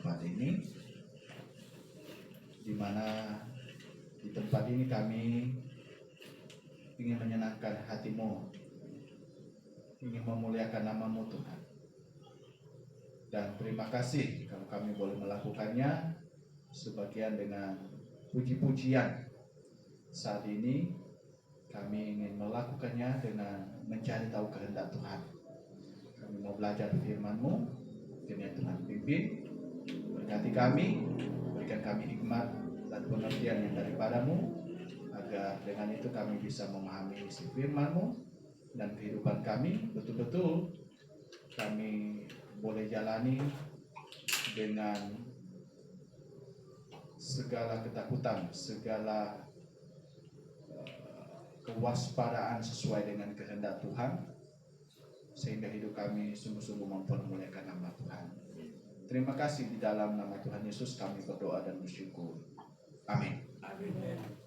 tempat ini, di mana di tempat ini kami ingin menyenangkan hati-Mu, ingin memuliakan nama-Mu Tuhan. Dan terima kasih kalau kami boleh melakukannya, sebagian dengan puji-pujian. Saat ini kami ingin melakukannya dengan mencari tahu kehendak Tuhan. Kami mau belajar firman-Mu, kiranya Tuhan pimpin, berkati kami, berikan kami hikmat dan pengertian yang daripada-Mu, agar dengan itu kami bisa memahami isi firman-Mu dan kehidupan kami betul-betul kami boleh jalani dengan segala ketakutan, segala kewaspadaan sesuai dengan kehendak Tuhan, sehingga hidup kami sungguh-sungguh mempermuliakan nama Tuhan. Terima kasih, di dalam nama Tuhan Yesus kami berdoa dan bersyukur. Amin.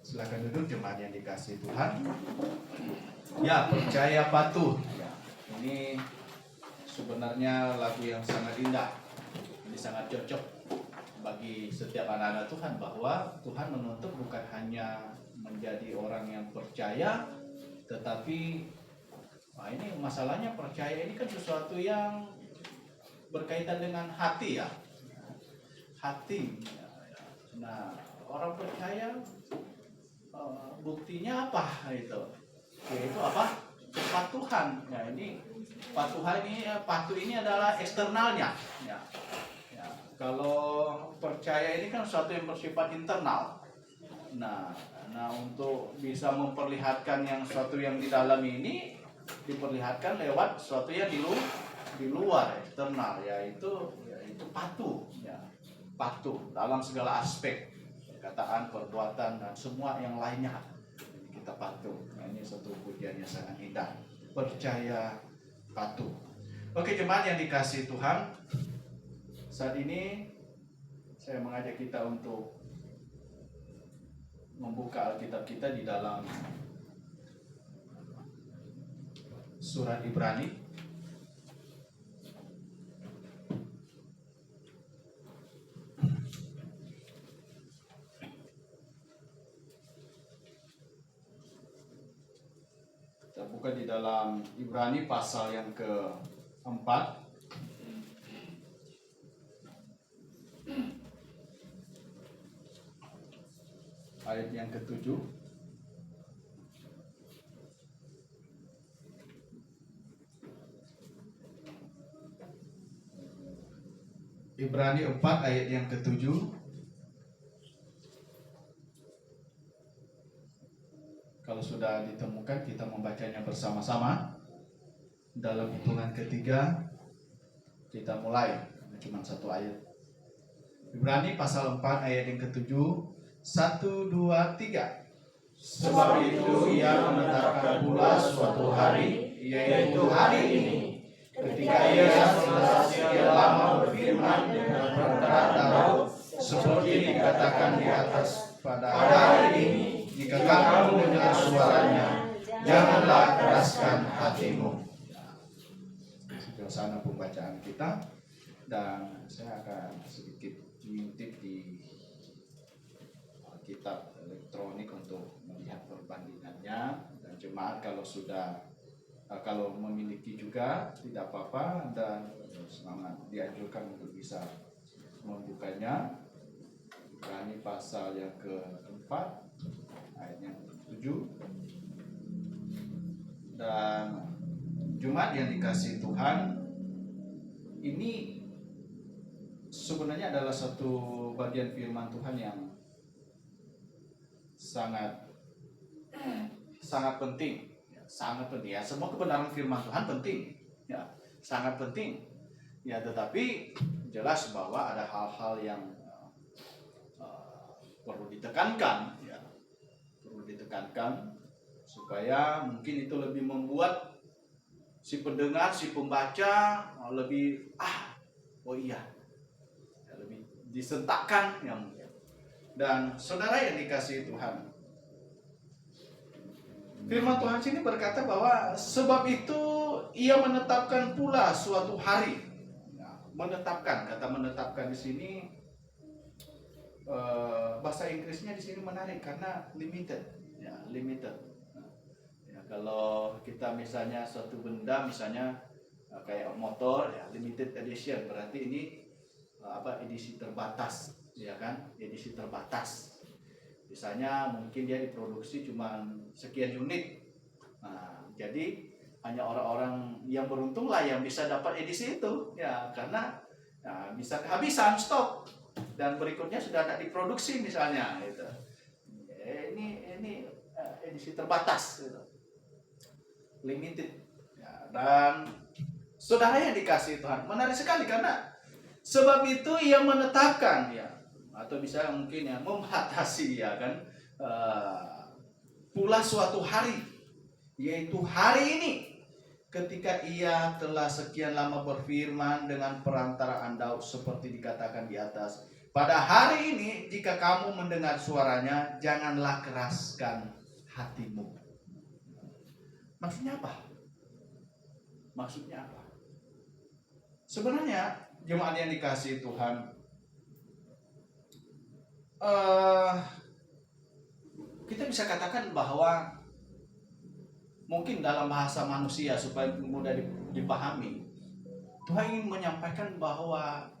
Silakan duduk jemaat yang dikasihi Tuhan. Ya, percaya patuh. Ya, ini sebenarnya lagu yang sangat indah. Ini sangat cocok bagi setiap anak-anak Tuhan, bahwa Tuhan menuntut bukan hanya menjadi orang yang percaya, tetapi ini masalahnya percaya ini kan sesuatu yang berkaitan dengan hati, ya. Hati. Nah, orang percaya buktinya apa itu? Yaitu apa? Kepatuhan. Ya, ini patuh ini adalah eksternalnya. Ya. Ya. Kalau percaya ini kan sesuatu yang bersifat internal. Nah, untuk bisa memperlihatkan yang sesuatu yang di dalam ini diperlihatkan lewat sesuatu yang di luar, eksternal, yaitu patuh. Ya. Patuh dalam segala aspek, perkataan, perbuatan, dan semua yang lainnya kita patuh. Nah, ini satu pujian yang sangat indah. Percaya patuh. Oke, jemaat yang dikasihi Tuhan, saat ini saya mengajak kita untuk membuka Alkitab kita di dalam surat Ibrani. Kita buka di dalam Ibrani pasal yang keempat. Ayat yang ke-7. Ibrani 4 ayat yang ke-7. Kalau sudah ditemukan, kita membacanya bersama-sama. Dalam hitungan ketiga kita mulai. Cuma satu ayat. Ibrani pasal 4 ayat yang ke-7. 1, 2, 3. Sebab itu ia menetapkan pula suatu hari, yaitu hari ini, ketika ia setelah sekian lama berfirman dengan perkataan Daud, seperti dikatakan di atas, pada hari ini, jika kamu mendengar suaranya, janganlah keraskan hatimu. Sejauh sana pembacaan kita, dan saya akan sedikit mengintip di kitab elektronik untuk melihat perbandingannya. Dan jemaat kalau memiliki juga tidak apa-apa, dan sangat dianjurkan untuk bisa membukanya. Ibrani pasal yang keempat ayat yang ke-7. Dan jemaat yang dikasihi Tuhan, ini sebenarnya adalah satu bagian firman Tuhan yang sangat penting, sangat penting. Ya, semua kebenaran firman Tuhan penting, ya, sangat penting. Ya, tetapi jelas bahwa ada hal-hal yang perlu ditekankan, ya, perlu ditekankan supaya mungkin itu lebih membuat si pendengar, si pembaca lebih lebih disentakkan, yang. Dan saudara yang dikasihi Tuhan, firman Tuhan sini berkata bahwa sebab itu ia menetapkan pula suatu hari. Nah, menetapkan. Kata menetapkan di sini bahasa Inggrisnya di sini menarik karena limited, ya limited. Ya, kalau kita misalnya suatu benda, misalnya kayak motor, ya limited edition, berarti ini edisi terbatas, ya kan? Edisi terbatas. Misalnya mungkin dia diproduksi cuma sekian unit. Nah, jadi hanya orang-orang yang beruntung lah yang bisa dapat edisi itu, ya karena bisa kehabisan stok dan berikutnya sudah tidak diproduksi misalnya, gitu. Ini edisi terbatas, gitu. Limited. Ya, dan saudara yang dikasihi Tuhan, menarik sekali karena sebab itu ia menetapkan, ya, atau bisa mungkin ya membatasi, ya kan, pula suatu hari, yaitu hari ini, ketika ia telah sekian lama berfirman dengan perantaraan Daud seperti dikatakan di atas. Pada hari ini jika kamu mendengar suaranya, janganlah keraskan hatimu. Maksudnya apa? Maksudnya apa? Sebenarnya jemaat yang dikasihi Tuhan, kita bisa katakan bahwa mungkin dalam bahasa manusia supaya mudah dipahami, Tuhan ingin menyampaikan bahwa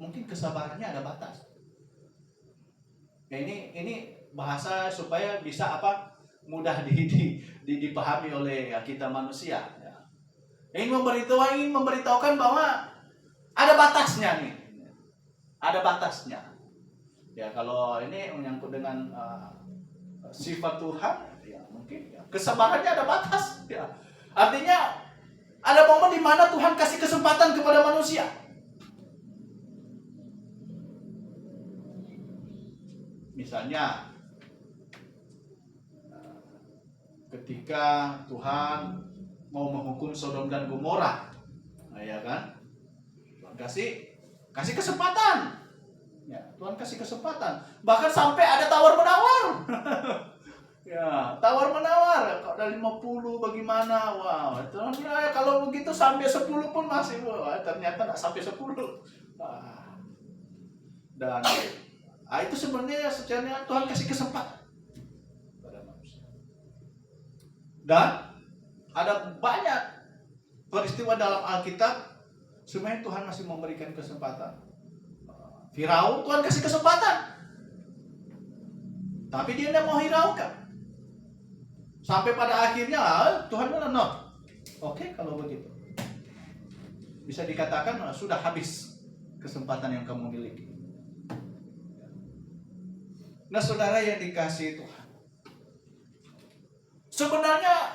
mungkin kesabarannya ada batas. Ya, ini bahasa supaya bisa mudah dipahami oleh kita manusia. Ya. Ingin memberitahukan bahwa ada batasnya nih, ada batasnya. Ya kalau ini menyangkut dengan sifat Tuhan, ya mungkin ya, kesabarannya ada batas. Ya. Artinya ada momen di mana Tuhan kasih kesempatan kepada manusia. Misalnya ketika Tuhan mau menghukum Sodom dan Gomora, ya kan? Tuhan kasih kesempatan. Ya, Tuhan kasih kesempatan. Bahkan sampai ada tawar-menawar. Ya, tawar-menawar. Kalau ada 50 bagaimana? Wow, Tuhan bilang kalau begitu sampai 10 pun masih. Wah, ternyata tidak sampai 10. Dan itu sebenarnya sebenarnya Tuhan kasih kesempatan pada manusia. Dan ada banyak peristiwa dalam Alkitab sebenarnya Tuhan masih memberikan kesempatan. Firaun Tuhan kasih kesempatan, tapi dia tidak mau hiraukan. Sampai pada akhirnya Tuhan bilang, no. Oke, kalau begitu bisa dikatakan sudah habis kesempatan yang kamu miliki. Nah, saudara yang dikasihi Tuhan, sebenarnya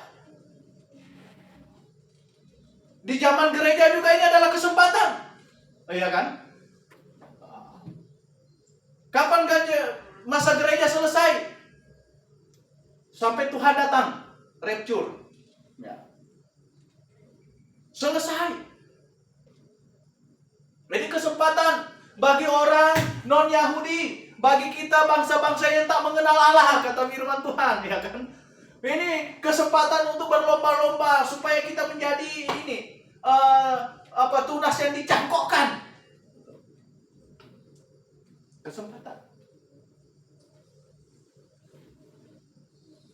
di zaman gereja juga ini adalah kesempatan, iya kan? Kapan masa gereja selesai? Sampai Tuhan datang, rapture. Ya. Selesai. Jadi kesempatan bagi orang non-Yahudi, bagi kita bangsa-bangsa yang tak mengenal Allah, kata firman Tuhan, ya kan? Ini kesempatan untuk berlomba-lomba supaya kita menjadi tunas yang dicangkokkan. Kesempatan.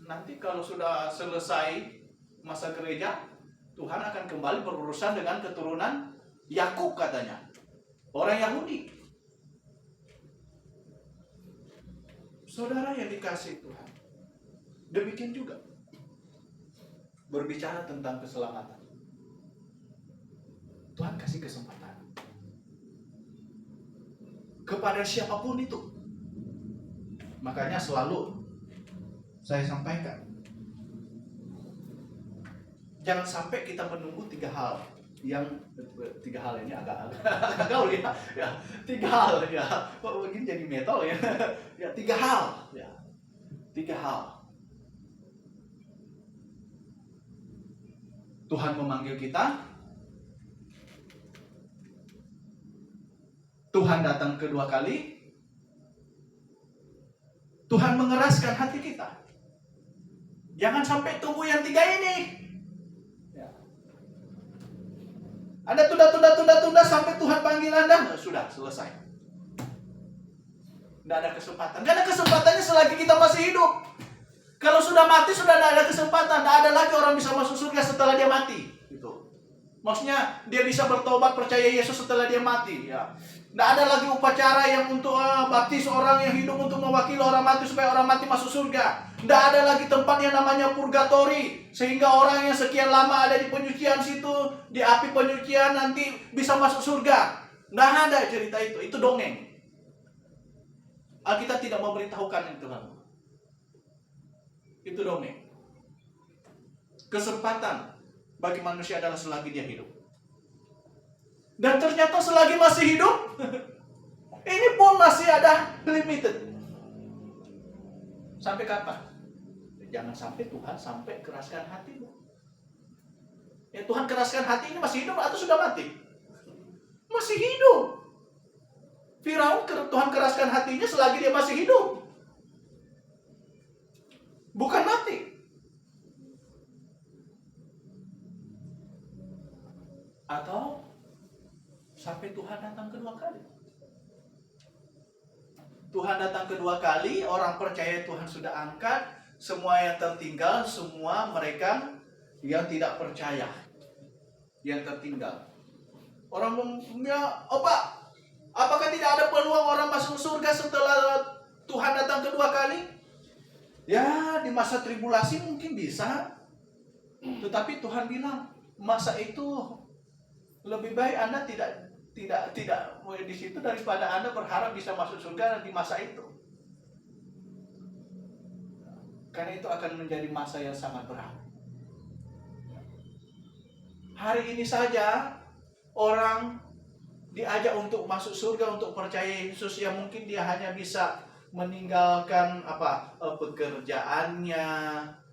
Nanti kalau sudah selesai masa gereja, Tuhan akan kembali berurusan dengan keturunan Yakub, katanya, orang Yahudi. Saudara yang dikasihi Tuhan, demikian juga berbicara tentang keselamatan. Tuhan kasih kesempatan kepada siapapun itu. Makanya selalu saya sampaikan, jangan sampai kita menunggu tiga hal ini agak gaul ya. 3 hal ya. Kok begini jadi metal ya? Ya 3 hal ya. 3 hal. Tuhan memanggil kita, Tuhan datang kedua kali, Tuhan mengeraskan hati kita. Jangan sampai tunggu yang 3 ini. Ya. Anda tunda sampai Tuhan panggil Anda, sudah selesai. Tidak ada kesempatan. Karena kesempatannya selagi kita masih hidup. Kalau sudah mati, sudah tidak ada kesempatan. Tidak ada lagi orang bisa masuk surga setelah dia mati. Gitu. Maksudnya dia bisa bertobat percaya Yesus setelah dia mati. Ya. Tidak ada lagi upacara yang untuk baptis orang yang hidup untuk mewakili orang mati supaya orang mati masuk surga. Tidak ada lagi tempat yang namanya purgatori. Sehingga orang yang sekian lama ada di penyucian situ, di api penyucian nanti bisa masuk surga. Tidak ada cerita itu. Itu dongeng. Alkitab tidak memberitahukan itu, Tuhan. Itu dongeng. Kesempatan bagi manusia adalah selagi dia hidup. Dan ternyata selagi masih hidup, ini pun masih ada limited. Sampai kapan? Jangan sampai Tuhan sampai keraskan hatimu. Ya, Tuhan keraskan hati ini masih hidup atau sudah mati? Masih hidup. Firaun Tuhan keraskan hatinya selagi dia masih hidup. Bukan mati. Atau sampai Tuhan datang kedua kali. Tuhan datang kedua kali, orang percaya Tuhan sudah angkat, semua yang tertinggal, semua mereka yang tidak percaya yang tertinggal. Orang ya, apakah tidak ada peluang orang masuk surga setelah Tuhan datang kedua kali? Ya, di masa tribulasi mungkin bisa. Tetapi Tuhan bilang, masa itu lebih baik Anda tidak di situ daripada Anda berharap bisa masuk surga di masa itu. Karena itu akan menjadi masa yang sangat berat. Hari ini saja orang diajak untuk masuk surga, untuk percaya Yesus, yang mungkin dia hanya bisa meninggalkan pekerjaannya,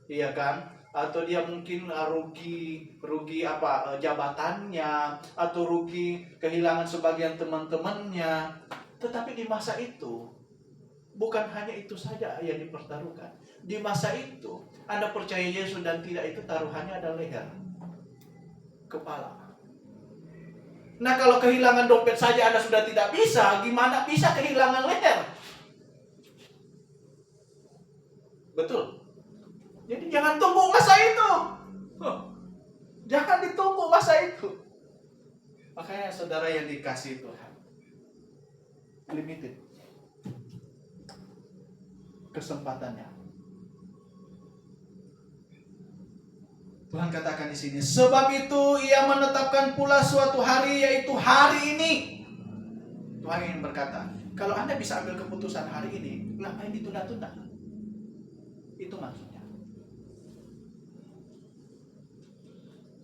iya kan? Atau dia mungkin rugi jabatannya, atau rugi kehilangan sebagian teman-temannya. Tetapi di masa itu bukan hanya itu saja yang dipertaruhkan. Di masa itu Anda percaya Yesus dan tidak, itu taruhannya adalah leher, kepala. Nah, kalau kehilangan dompet saja Anda sudah tidak bisa, gimana bisa kehilangan leher? Betul. Jadi jangan tunggu masa itu. Jangan ditunggu masa itu. Makanya saudara yang dikasihi Tuhan, limited kesempatannya. Tuhan katakan di sini, sebab itu Ia menetapkan pula suatu hari, yaitu hari ini. Tuhan ingin berkata, kalau Anda bisa ambil keputusan hari ini, ngapain ditunda-tunda? Itu maksudnya.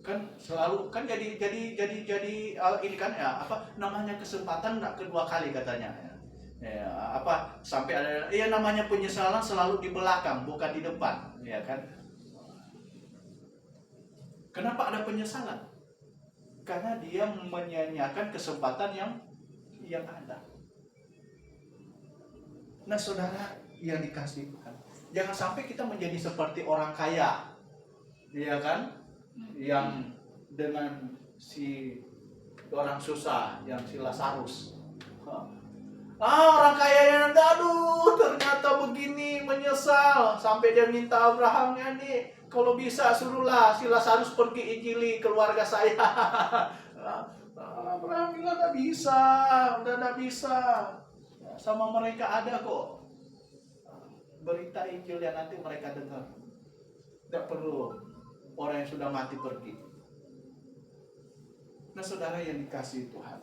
Kan selalu kan jadi ini kan ya, namanya kesempatan enggak kedua kali katanya. Ya, sampai ada namanya penyesalan selalu di belakang bukan di depan, ya kan? Kenapa ada penyesalan? Karena dia menyia-nyiakan kesempatan yang ada. Nah, saudara yang dikasihi Tuhan, jangan sampai kita menjadi seperti orang kaya, ya kan? Yang dengan si orang susah, yang si Lazarus. Orang kaya yang aduh ternyata begini, menyesal sampai dia minta Abraham, nih kalau bisa suruhlah si Lazarus pergi injili keluarga saya. Abraham bilang udah tidak bisa. Sama mereka ada kok berita Injil yang nanti mereka dengar. Tidak perlu orang yang sudah mati pergi. Nah, saudara yang dikasihi Tuhan,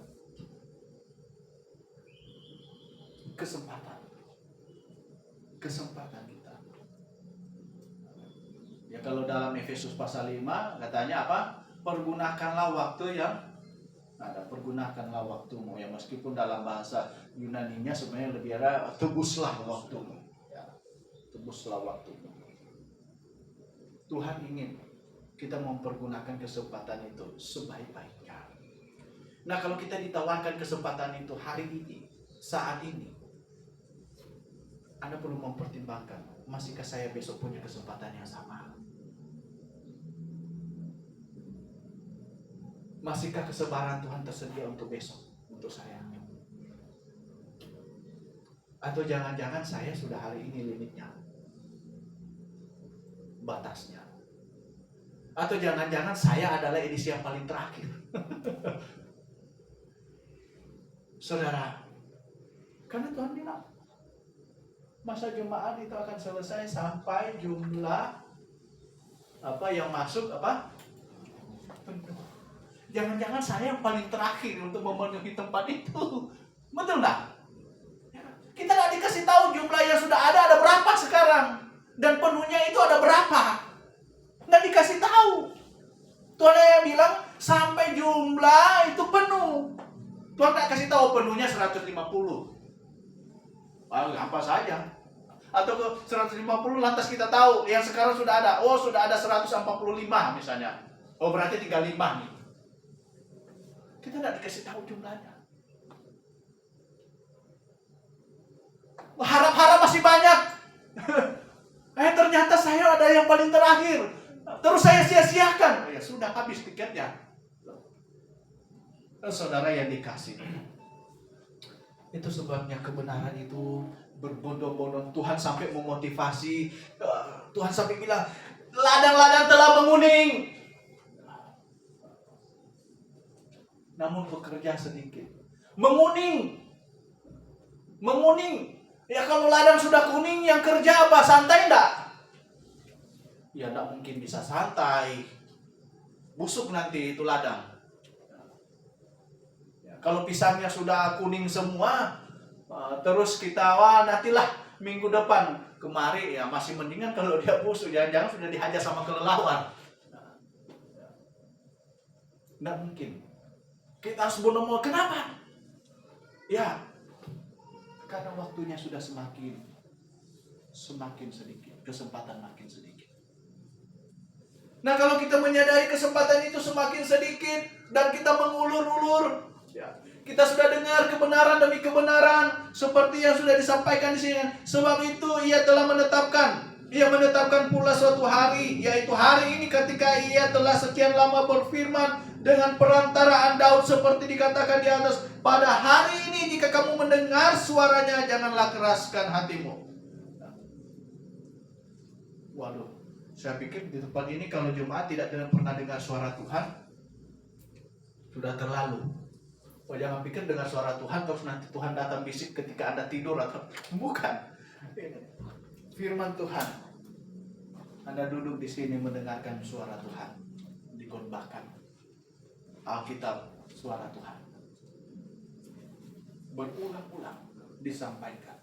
kesempatan kita. Ya, kalau dalam Efesus pasal 5 katanya pergunakanlah waktu yang ada, pergunakanlah waktumu. Ya, meskipun dalam bahasa Yunaninya sebenarnya lebih ada tebuslah waktumu. Ya, tebuslah waktumu. Tuhan ingin kita mempergunakan kesempatan itu sebaik-baiknya. Nah, kalau kita ditawarkan kesempatan itu hari ini, saat ini, Anda perlu mempertimbangkan, masihkah saya besok punya kesempatan yang sama? Masihkah kesabaran Tuhan tersedia untuk besok, untuk saya? Atau jangan-jangan saya sudah hari ini limitnya, batasnya? Atau jangan-jangan saya adalah edisi yang paling terakhir? Saudara, karena Tuhan bilang, masa jemaat itu akan selesai sampai jumlah yang masuk penuh. Jangan-jangan saya yang paling terakhir untuk memenuhi tempat itu. Betul enggak? Kita nggak dikasih tahu jumlah yang sudah ada berapa sekarang. Dan penuhnya itu ada berapa. Nggak dikasih tahu. Tuhan yang bilang sampai jumlah itu penuh. Tuhan nggak kasih tahu penuhnya 150. Apa saja. Atau ke 150 lantas kita tahu yang sekarang sudah ada. Oh, sudah ada 145 misalnya. Oh, berarti tinggal 5 nih. Kita nggak dikasih tahu jumlahnya. Harap-harap masih banyak. Ternyata saya ada yang paling terakhir. Terus saya sia-siakan. Ya sudah, habis tiketnya. Saudara yang dikasih, itu sebabnya kebenaran itu berbondong-bondong. Tuhan sampai memotivasi. Tuhan sampai bilang, ladang-ladang telah menguning, namun pekerja sedikit. Menguning. Ya kalau ladang sudah kuning, yang kerja apa? Santai enggak? Ya enggak mungkin bisa santai. Busuk nanti itu ladang. Ya, kalau pisangnya sudah kuning semua, terus kita nantilah minggu depan kemari, ya masih mendingan kalau dia busuk. Jangan-jangan sudah dihajar sama kelelawar. Enggak mungkin. Kita harus benar-benar. Kenapa? Ya, karena waktunya sudah semakin sedikit, kesempatan makin sedikit. Nah, kalau kita menyadari kesempatan itu semakin sedikit dan kita mengulur-ulur, ya, kita sudah dengar kebenaran demi kebenaran seperti yang sudah disampaikan di sini. Sebab itu Ia menetapkan pula suatu hari, yaitu hari ini ketika Ia telah sekian lama berfirman dengan perantaraan Daud seperti dikatakan di atas. Pada hari ini jika kamu mendengar suaranya, janganlah keraskan hatimu. Waduh, saya pikir di tempat ini kalau jemaat tidak pernah dengar suara Tuhan, sudah terlalu. Jangan pikir dengar suara Tuhan terus nanti Tuhan datang bisik ketika Anda tidur atau bukan. Firman Tuhan. Anda duduk di sini mendengarkan suara Tuhan, dikhotbahkan. Alkitab, suara Tuhan berulang-ulang disampaikan.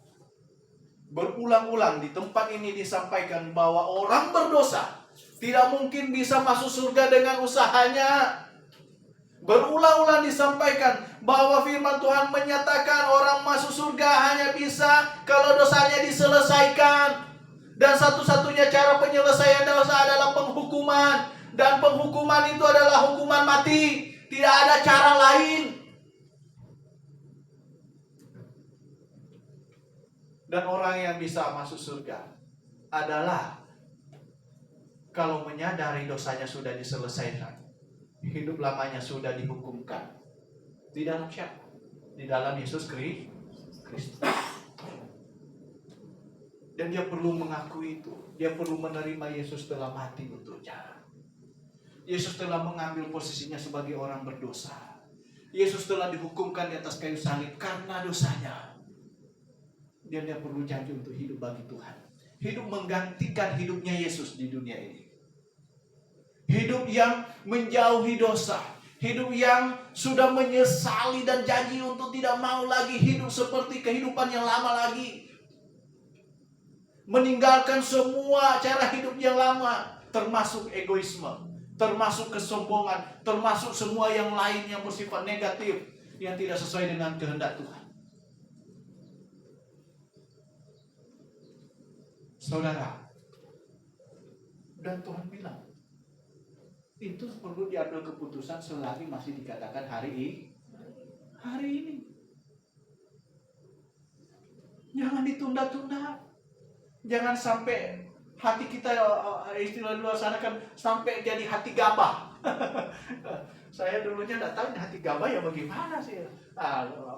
Berulang-ulang di tempat ini disampaikan bahwa orang berdosa tidak mungkin bisa masuk surga dengan usahanya. Berulang-ulang disampaikan bahwa firman Tuhan menyatakan orang masuk surga hanya bisa kalau dosanya diselesaikan. Dan satu-satunya cara penyelesaian dosa adalah penghukuman. Dan penghukuman itu adalah hukuman mati. Tidak ada cara lain. Dan orang yang bisa masuk surga adalah kalau menyadari dosanya sudah diselesaikan, hidup lamanya sudah dihukumkan. Di dalam siapa? Di dalam Yesus Kristus. Dan dia perlu mengakui itu. Dia perlu menerima Yesus telah mati untuknya. Yesus telah mengambil posisinya sebagai orang berdosa. Yesus telah dihukumkan di atas kayu salib karena dosanya. Dan dia perlu janji untuk hidup bagi Tuhan. Hidup menggantikan hidupnya Yesus di dunia ini. Hidup yang menjauhi dosa. Hidup yang sudah menyesali dan janji untuk tidak mau lagi hidup seperti kehidupan yang lama lagi. Meninggalkan semua cara hidup yang lama. Termasuk egoisme. Termasuk kesombongan, termasuk semua yang lain yang bersifat negatif, yang tidak sesuai dengan kehendak Tuhan. Saudara, dan Tuhan bilang, itu perlu diambil keputusan selagi masih dikatakan hari ini. Jangan ditunda-tunda. Jangan sampai Hati kita istilah luar sana kan sampai jadi hati gabah. Saya dulunya nggak tahu hati gabah ya bagaimana sih.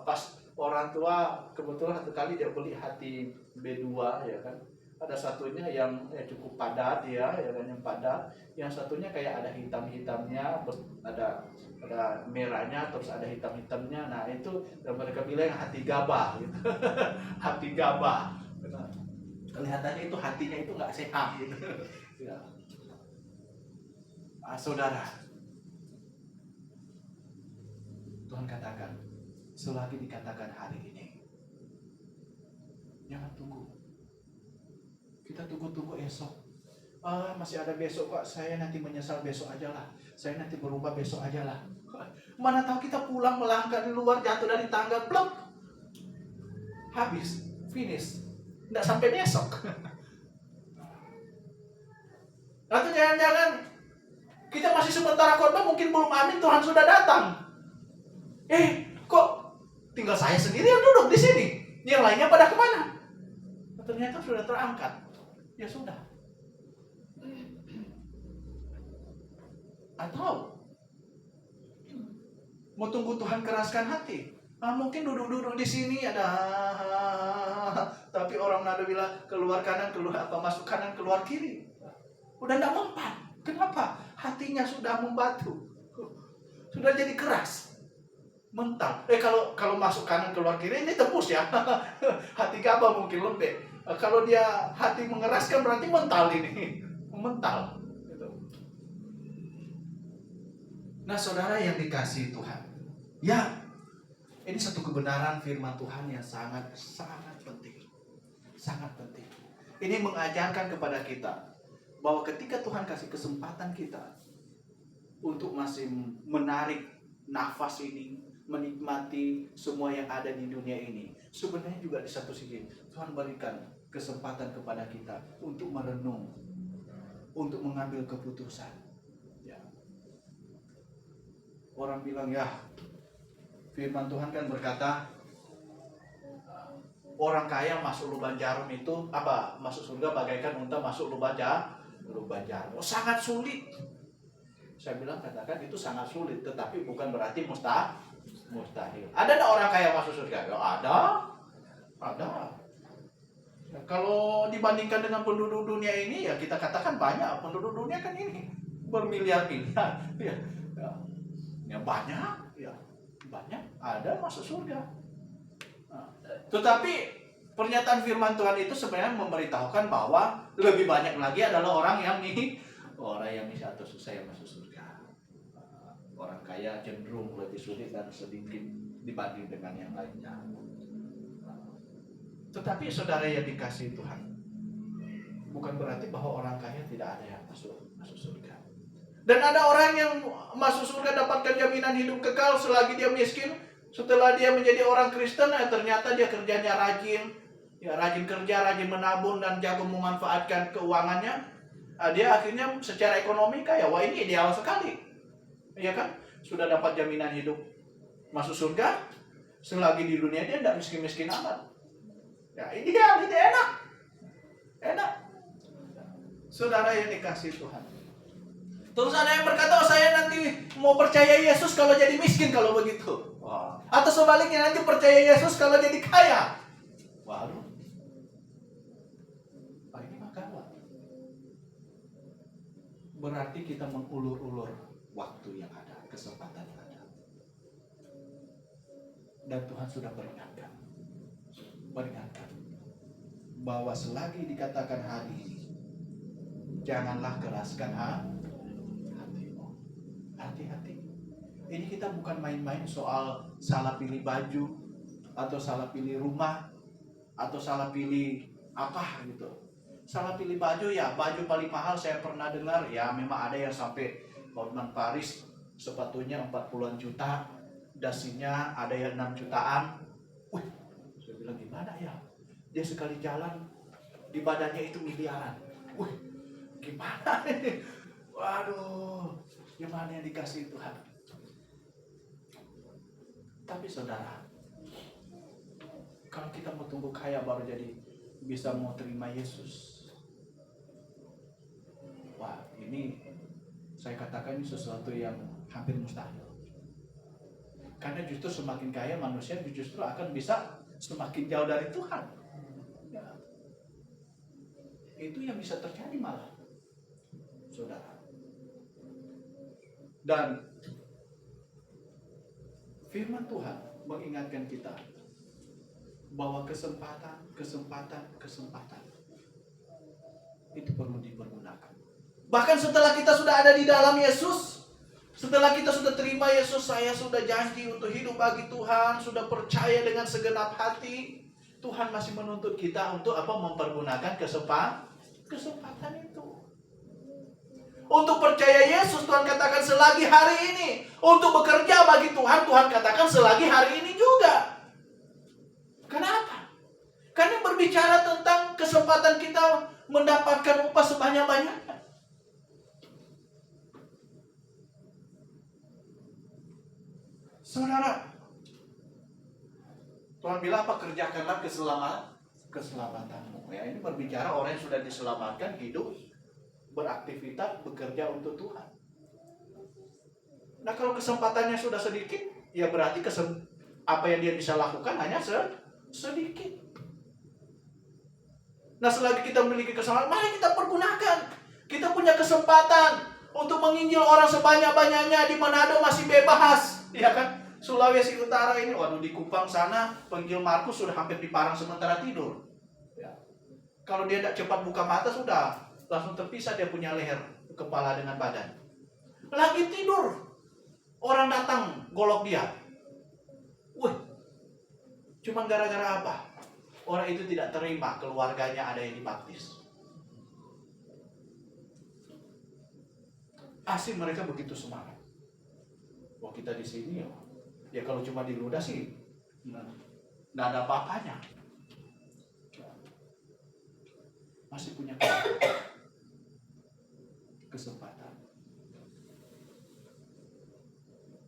Pas orang tua kebetulan satu kali dia beli hati B2 ya kan. Ada satunya yang cukup padat ya kan, yang padat. Yang satunya kayak ada hitam-hitamnya, ada merahnya, terus ada hitam-hitamnya. Nah itu mereka bilang hati gabah gitu. Hati gabah. Kelihatannya itu hatinya itu nggak sehat gitu. Ya. Saudara, Tuhan katakan, selagi dikatakan hari ini, jangan tunggu. Kita tunggu esok. Masih ada besok kok. Saya nanti menyesal besok aja lah. Saya nanti berubah besok aja lah. Mana tahu kita pulang melangkah di luar, jatuh dari tangga, blok. Habis, finish. Nggak sampai besok. Atau jangan-jangan kita masih sementara khotbah, mungkin belum amin, Tuhan sudah datang. Kok tinggal saya sendiri yang duduk di sini? Yang lainnya pada kemana? Ternyata sudah terangkat. Ya sudah. Atau mau tunggu Tuhan keraskan hati. Mungkin duduk-duduk di sini ada, tapi orang nada bilang keluar kanan, masuk kanan, keluar kiri. Udah tidak mempan. Kenapa? Hatinya sudah membatu. Sudah jadi keras. Mental. Kalau masuk kanan keluar kiri ini tembus ya. Hati gabah mungkin lembek. Kalau dia hati mengeraskan berarti mental ini. Mental. Gitu. Nah saudara yang dikasihi Tuhan. Ya, ini satu kebenaran firman Tuhan yang sangat penting. Sangat penting. Ini mengajarkan kepada kita bahwa ketika Tuhan kasih kesempatan kita untuk masih menarik nafas ini, menikmati semua yang ada di dunia ini, sebenarnya juga di satu sisi Tuhan berikan kesempatan kepada kita untuk merenung, untuk mengambil keputusan. Ya. Orang bilang ya, firman Tuhan kan berkata, orang kaya masuk lubang jarum itu masuk surga bagaikan unta masuk lubang jarum. Sangat sulit. Saya bilang katakan itu sangat sulit, tetapi bukan berarti mustahil. Ada enggak orang kaya masuk surga? Ya, ada. Ya, kalau dibandingkan dengan penduduk dunia ini ya kita katakan banyak. Penduduk dunia kan ini bermiliar-miliar. Ya banyak. Ya banyak. Ada masuk surga. Tetapi pernyataan firman Tuhan itu sebenarnya memberitahukan bahwa lebih banyak lagi adalah orang yang miskin atau susah yang masuk surga. Orang kaya cenderung lebih sulit dan sedikit dibanding dengan yang lainnya. Tetapi saudara yang dikasihi Tuhan, bukan berarti bahwa orang kaya tidak ada yang masuk surga. Dan ada orang yang masuk surga dapatkan jaminan hidup kekal selagi dia miskin. Setelah dia menjadi orang Kristen, ternyata dia kerjanya rajin kerja, rajin menabung dan jago memanfaatkan keuangannya. Dia akhirnya secara ekonomi kaya. Wah, ini ideal sekali. Iya kan? Sudah dapat jaminan hidup masuk surga. Selagi di dunia dia tidak miskin-miskin amat. Ya, ideal, ini enak. Saudara yang dikasihi Tuhan. Terus ada yang berkata, saya nanti mau percaya Yesus kalau jadi miskin kalau begitu. Wah. Atau sebaliknya nanti percaya Yesus kalau jadi kaya. Waduh. Ini mah gawat. Berarti kita mengulur-ulur waktu yang ada, kesempatan yang ada. Dan Tuhan sudah peringatkan bahwa selagi dikatakan hari ini, janganlah keraskan hatimu. Hati-hati. Ini kita bukan main-main soal salah pilih baju, atau salah pilih rumah, atau salah pilih apa gitu. Salah pilih baju ya, baju paling mahal saya pernah dengar ya, memang ada yang sampai Hotman Paris sepatunya 40-an juta, dasinya ada yang 6 jutaan. Saya bilang gimana ya? Dia sekali jalan di badannya itu miliaran. Gimana ini? Waduh, gimana yang dikasih Tuhan? Tapi saudara, kalau kita mau tumbuh kaya baru jadi bisa mau terima Yesus, ini saya katakan ini sesuatu yang hampir mustahil. Karena justru semakin kaya manusia justru akan bisa semakin jauh dari Tuhan. Ya. Itu yang bisa terjadi malah, saudara. Dan firman Tuhan mengingatkan kita bahwa kesempatan itu perlu dipergunakan. Bahkan setelah kita sudah ada di dalam Yesus, setelah kita sudah terima Yesus, saya sudah janji untuk hidup bagi Tuhan, sudah percaya dengan segenap hati, Tuhan masih menuntut kita untuk mempergunakan kesempatan itu. Untuk percaya Yesus, Tuhan katakan selagi hari ini. Untuk bekerja bagi Tuhan, Tuhan katakan selagi hari ini juga. Kenapa? Karena berbicara tentang kesempatan kita mendapatkan upah sebanyak-banyaknya. Saudara, Tuhan bilang apa? Kerjakanlah keselamatanmu. Ya, ini berbicara orang yang sudah diselamatkan, hidup, beraktivitas, bekerja untuk Tuhan. Nah, kalau kesempatannya sudah sedikit, ya berarti apa yang dia bisa lakukan hanya sedikit. Nah, selagi kita memiliki kesempatan, mari kita pergunakan. Kita punya kesempatan untuk menginjil orang sebanyak-banyaknya. Di Manado masih bebas, ya kan? Sulawesi Utara ini, waduh, di Kupang sana, penginjil Markus sudah hampir diparang sementara tidur. Ya. Kalau dia tidak cepat buka mata, sudah langsung terpisah dia punya leher, kepala dengan badan. Lagi tidur, orang datang golok dia. Wih, cuma gara-gara apa? Orang itu tidak terima keluarganya ada yang dibaptis. Asli mereka begitu semangat. Wah, kita di sini ya kalau cuma diludah sih nggak ada apa-apanya. Masih punya kesempatan.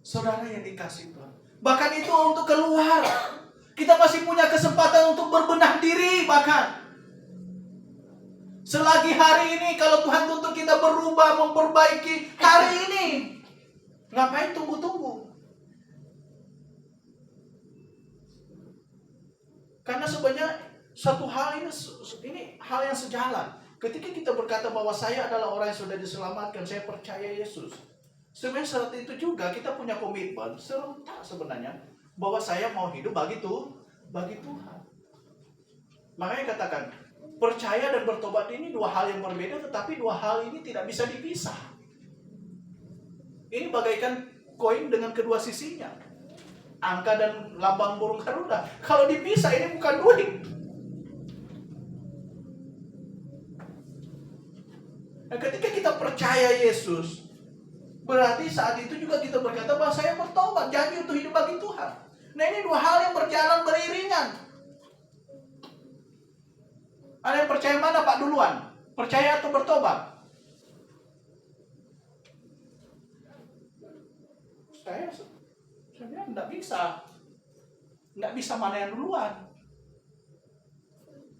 Saudara yang dikasih Tuhan, bahkan itu untuk keluar, kita masih punya kesempatan untuk berbenah diri. Bahkan selagi hari ini, kalau Tuhan tuntut kita berubah, memperbaiki hari ini, ngapain tunggu-tunggu? Karena sebenarnya satu hal ini hal yang sejalan. Ketika kita berkata bahwa saya adalah orang yang sudah diselamatkan, saya percaya Yesus. Sebenarnya saat itu juga kita punya komitmen serentak sebenarnya bahwa saya mau hidup bagi Tuhan. Makanya katakan, percaya dan bertobat ini dua hal yang berbeda, tetapi dua hal ini tidak bisa dipisah. Ini bagaikan koin dengan kedua sisinya. Angka dan lambang burung Garuda. Kalau dipisah ini bukan duit. Nah, ketika kita percaya Yesus, berarti saat itu juga kita berkata bahwa saya bertobat, janji untuk hidup bagi Tuhan. Nah, ini dua hal yang berjalan beriringan. Ada yang percaya mana Pak duluan? Percaya atau bertobat? Saya bilang tidak bisa mana yang duluan.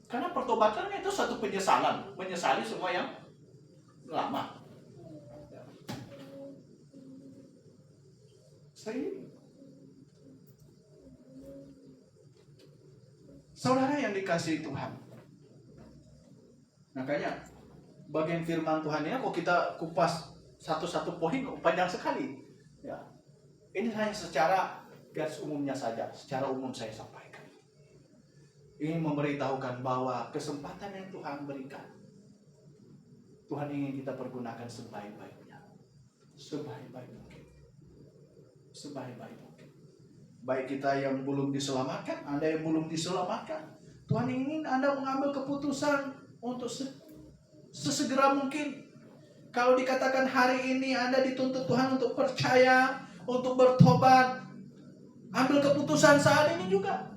Karena pertobatan itu satu penyesalan, menyesali semua yang lama. Saudara yang dikasihi Tuhan, makanya bagian firman Tuhan ini kok kita kupas satu-satu poin panjang sekali. Ya. Ini hanya secara garis umumnya saja, secara umum saya sampaikan. Ini memberitahukan bahwa kesempatan yang Tuhan berikan, Tuhan ingin kita pergunakan sebaik-baiknya, sebaik-baik mungkin. Baik kita yang belum diselamatkan, Anda yang belum diselamatkan, Tuhan ingin Anda mengambil keputusan untuk sesegera mungkin. Kalau dikatakan hari ini Anda dituntut Tuhan untuk percaya, untuk bertobat, ambil keputusan saat ini juga.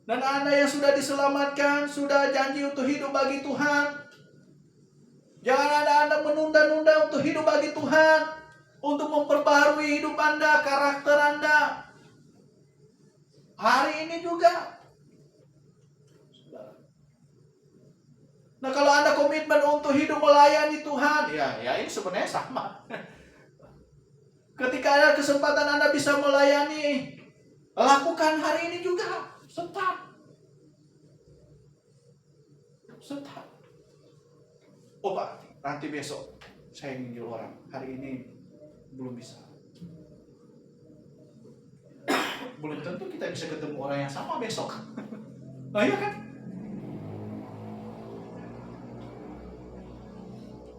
Dan Anda yang sudah diselamatkan, sudah janji untuk hidup bagi Tuhan, jangan Anda menunda-nunda untuk hidup bagi Tuhan, untuk memperbaharui hidup Anda, karakter Anda. Hari ini juga. Nah, kalau Anda komitmen untuk hidup melayani Tuhan, ya ini sebenarnya sama. Ketika ada kesempatan Anda bisa melayani, lakukan hari ini juga. Start. Oh Pak, nanti besok saya nginjil orang. Hari ini belum bisa. Belum tentu kita bisa ketemu orang yang sama besok. Oh iya kan?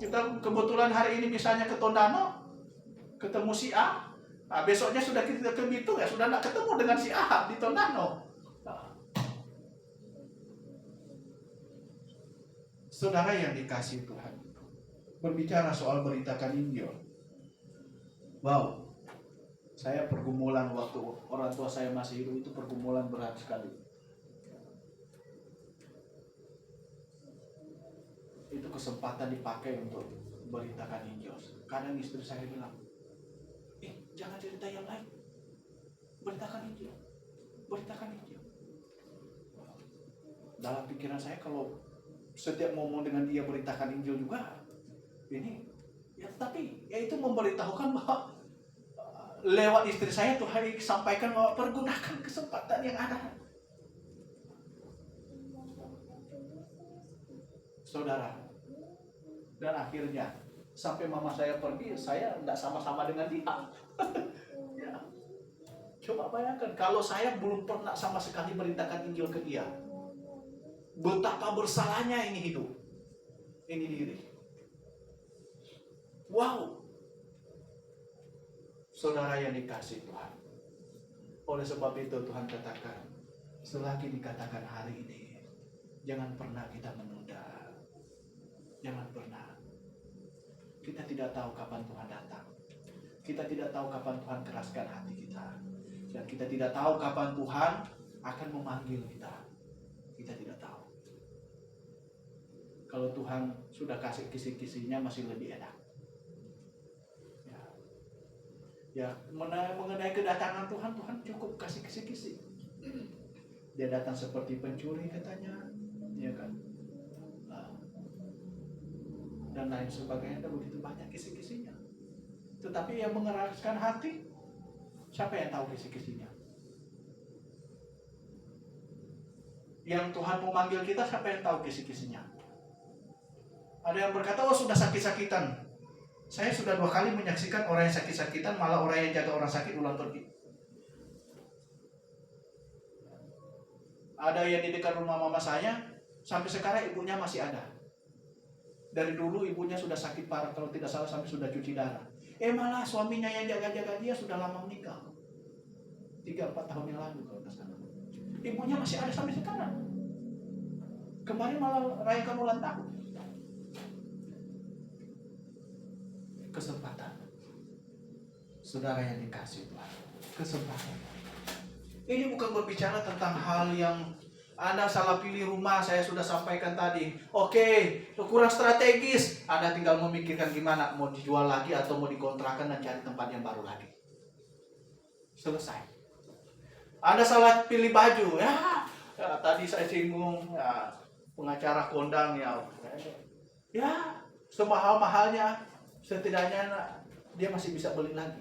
Kita kebetulan hari ini misalnya ke Tondano, ketemu si A. Nah, besoknya sudah kita ke Bitung, ya sudah tidak ketemu dengan si A di Tondano. Saudara yang dikasihi Tuhan, berbicara soal beritakan Injil. Wow, saya pergumulan waktu orang tua saya masih hidup itu pergumulan berat sekali. Itu kesempatan dipakai untuk beritakan Injil. Kadang istri saya bilang, jangan cerita yang lain, beritakan Injil, beritakan Injil. Dalam pikiran saya, kalau setiap ngomong dengan dia beritakan Injil juga, ini ya, tapi ya itu memberitahukan bahwa lewat istri saya Tuhan sampaikan bahwa pergunakan kesempatan yang ada. Saudara, dan akhirnya sampai mama saya pergi, saya tidak sama-sama dengan dia. Ya. Coba bayangkan kalau saya belum pernah sama sekali beritakan Injil ke dia, betapa bersalahnya ini hidup, ini diri. Wow, saudara yang dikasihi Tuhan. Oleh sebab itu Tuhan katakan, selagi dikatakan hari ini, jangan pernah kita menunda. Jangan pernah. Kita tidak tahu kapan Tuhan datang. Kita tidak tahu kapan Tuhan keraskan hati kita. Dan kita tidak tahu kapan Tuhan akan memanggil kita. Kita tidak tahu. Kalau Tuhan sudah kasih kisi-kisinya masih lebih enak. Ya, mengenai kedatangan Tuhan, Tuhan cukup kasih kisi-kisi. Dia datang seperti pencuri katanya, ya kan? Dan lain sebagainya, dan begitu banyak kisi-kisinya. Tetapi yang mengeraskan hati, siapa yang tahu kisi-kisinya? Yang Tuhan memanggil kita, siapa yang tahu kisi-kisinya? Ada yang berkata, oh sudah sakit-sakitan. Saya sudah 2 kali menyaksikan orang yang sakit-sakitan, malah orang yang jaga orang sakit ulang pergi. Ada yang di dekat rumah mama saya, sampai sekarang ibunya masih ada. Dari dulu ibunya sudah sakit parah, kalau tidak salah sampai sudah cuci darah. Malah suaminya yang jaga-jaga dia sudah lama meninggal. 3-4 tahun yang lalu kalau tidak salah. Ibunya masih ada sampai sekarang. Kemarin malah rayakan ulang tahun. Kesempatan. Saudara yang dikasihi Tuhan, kesempatan. Ini bukan berbicara tentang hal yang Anda salah pilih rumah, saya sudah sampaikan tadi. Oke, kurang strategis. Anda tinggal memikirkan gimana mau dijual lagi atau mau dikontrakan dan cari tempat yang baru lagi. Selesai. Anda salah pilih baju, ya tadi saya singgung, ya, pengacara kondang ya semahal-mahalnya, setidaknya dia masih bisa beli lagi.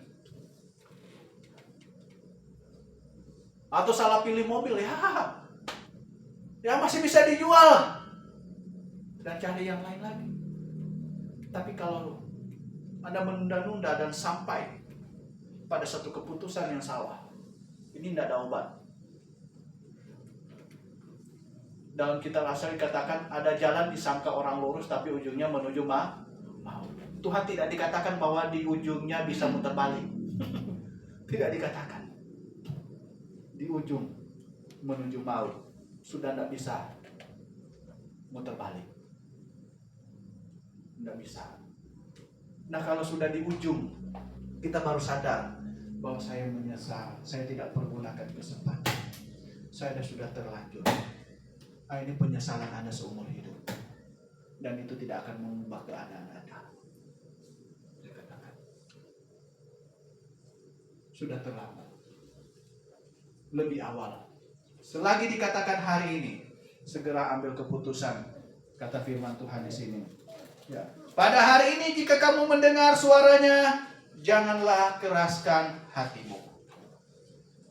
Atau salah pilih mobil, ya masih bisa dijual dan cari yang lain lagi. Tapi kalau Anda menunda-nunda dan sampai pada satu keputusan yang salah, ini tidak ada obat. Dalam kitab Amsal dikatakan ada jalan disangka orang lurus tapi ujungnya menuju maut. Tuhan tidak dikatakan bahwa di ujungnya bisa muter balik. Tidak dikatakan. Di ujung menuju maut sudah tidak bisa muter balik. Tidak bisa. Nah, kalau sudah di ujung, kita baru sadar bahwa saya menyesal, saya tidak pergunakan kesempatan. Saya sudah terlanjur. Ini penyesalan Anda seumur hidup. Dan itu tidak akan mengubah keadaan Anda. Saya katakan. Sudah terlambat. Lebih awal. Selagi dikatakan hari ini, segera ambil keputusan. Kata firman Tuhan di sini. Ya. Pada hari ini jika kamu mendengar suaranya, janganlah keraskan hatimu.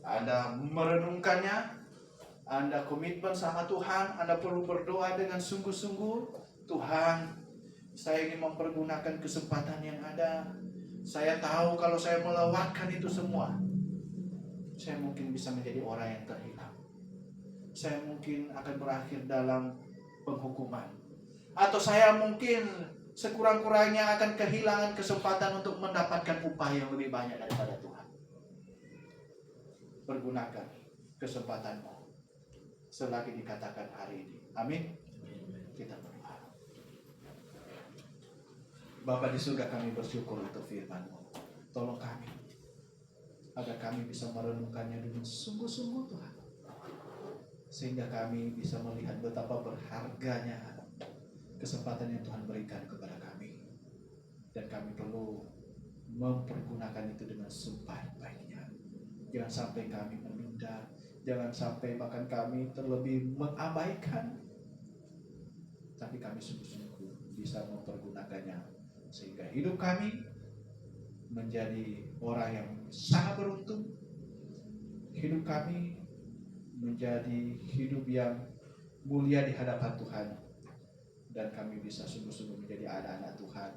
Anda merenungkannya, Anda komitmen sama Tuhan, Anda perlu berdoa dengan sungguh-sungguh. Tuhan, saya ingin mempergunakan kesempatan yang ada. Saya tahu kalau saya melewatkan itu semua, saya mungkin bisa menjadi orang yang terhilang. Saya mungkin akan berakhir dalam penghukuman. Atau saya mungkin sekurang-kurangnya akan kehilangan kesempatan untuk mendapatkan upah yang lebih banyak daripada Tuhan. Pergunakan kesempatanmu selagi dikatakan hari ini. Amin. Kita berdoa. Bapa di surga, kami bersyukur untuk firman-Mu. Tolong kami agar kami bisa merenungkannya dengan sungguh-sungguh Tuhan, sehingga kami bisa melihat betapa berharganya kesempatan yang Tuhan berikan kepada kami, dan kami perlu mempergunakan itu dengan sebaik-baiknya. Jangan sampai kami menunda, jangan sampai bahkan kami terlebih mengabaikan, tapi kami sungguh-sungguh bisa mempergunakannya, sehingga hidup kami menjadi orang yang sangat beruntung. Hidup kami menjadi hidup yang mulia di hadapan Tuhan, dan kami bisa sungguh-sungguh menjadi anak-anak Tuhan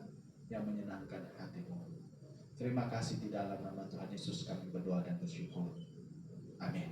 yang menyenangkan hati-Mu. Terima kasih, di dalam nama Tuhan Yesus kami berdoa dan bersyukur. Amin.